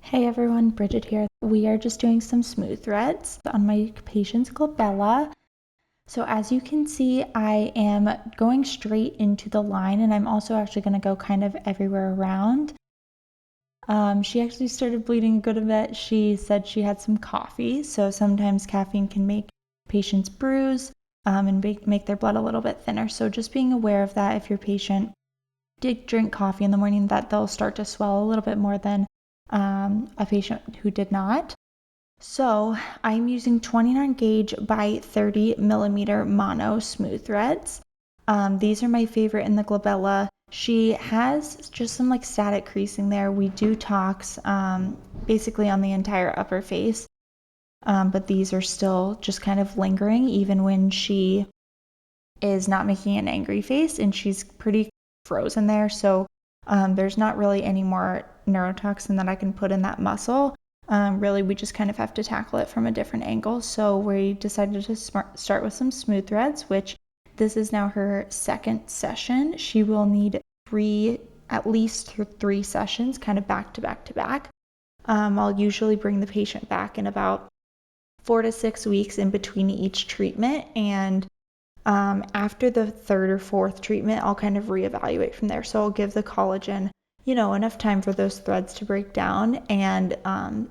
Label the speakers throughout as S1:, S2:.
S1: Hey everyone, Bridget here. We are just doing some smooth threads on my patient's glabella. So as you can see, I am going straight into the line, and I'm also actually going to go kind of everywhere around. She actually started bleeding a good bit. She said she had some coffee, so sometimes caffeine can make patients bruise and make their blood a little bit thinner. So just being aware of that if your patient did drink coffee in the morning, that they'll start to swell a little bit more than a patient who did not. So I'm using 29 gauge by 30 millimeter mono smooth threads. These are my favorite in the glabella. She has just some like static creasing there. We do tox basically on the entire upper face, but these are still just kind of lingering even when she is not making an angry face, and she's pretty frozen there. So there's not really any more neurotoxin that I can put in that muscle. Really, we just kind of have to tackle it from a different angle. So we decided to start with some smooth threads, which this is now her second session. She will need at least three sessions, kind of back to back to back. I'll usually bring the patient back in about 4 to 6 weeks in between each treatment, and after the third or fourth treatment, I'll kind of reevaluate from there. So I'll give the collagen, enough time for those threads to break down and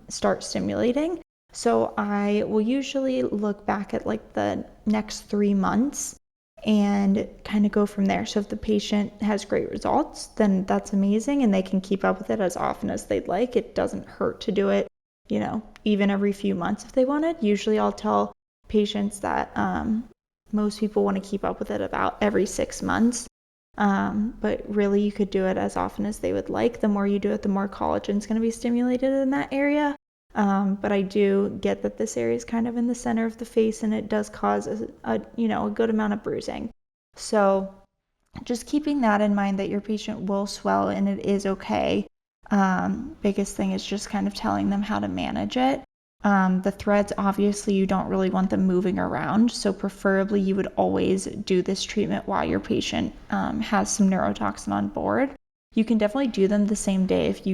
S1: start stimulating. So I will usually look back at like the next 3 months and kind of go from there. So if the patient has great results, then that's amazing, and they can keep up with it as often as they'd like. It doesn't hurt to do it, even every few months if they wanted. Usually I'll tell patients that most people want to keep up with it about every 6 months. But really you could do it as often as they would like. The more you do it, the more collagen is going to be stimulated in that area. But I do get that this area is kind of in the center of the face, and it does cause a good amount of bruising. So just keeping that in mind, that your patient will swell and it is okay. Biggest thing is just kind of telling them how to manage it. The threads, obviously, you don't really want them moving around, so preferably you would always do this treatment while your patient has some neurotoxin on board. You can definitely do them the same day if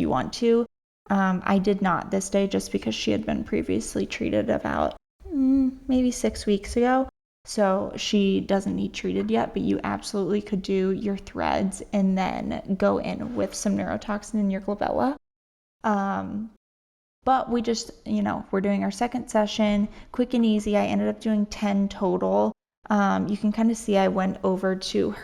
S1: you want to. I did not this day just because she had been previously treated about maybe 6 weeks ago, so she doesn't need treated yet, but you absolutely could do your threads and then go in with some neurotoxin in your glabella. But we just, we're doing our second session, quick and easy. I ended up doing 10 total. You can kind of see I went over to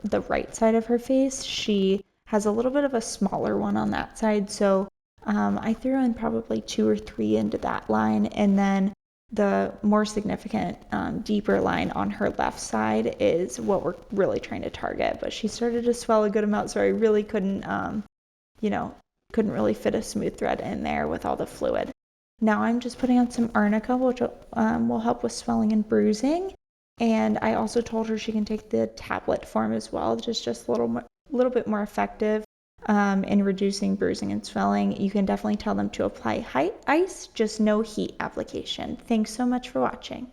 S1: the right side of her face. She has a little bit of a smaller one on that side. So I threw in probably 2 or 3 into that line. And then the more significant, deeper line on her left side is what we're really trying to target. But she started to swell a good amount, so I really couldn't really fit a smooth thread in there with all the fluid. Now I'm just putting on some arnica, which will help with swelling and bruising. And I also told her she can take the tablet form as well, just a little bit more effective in reducing bruising and swelling. You can definitely tell them to apply ice, just no heat application. Thanks so much for watching.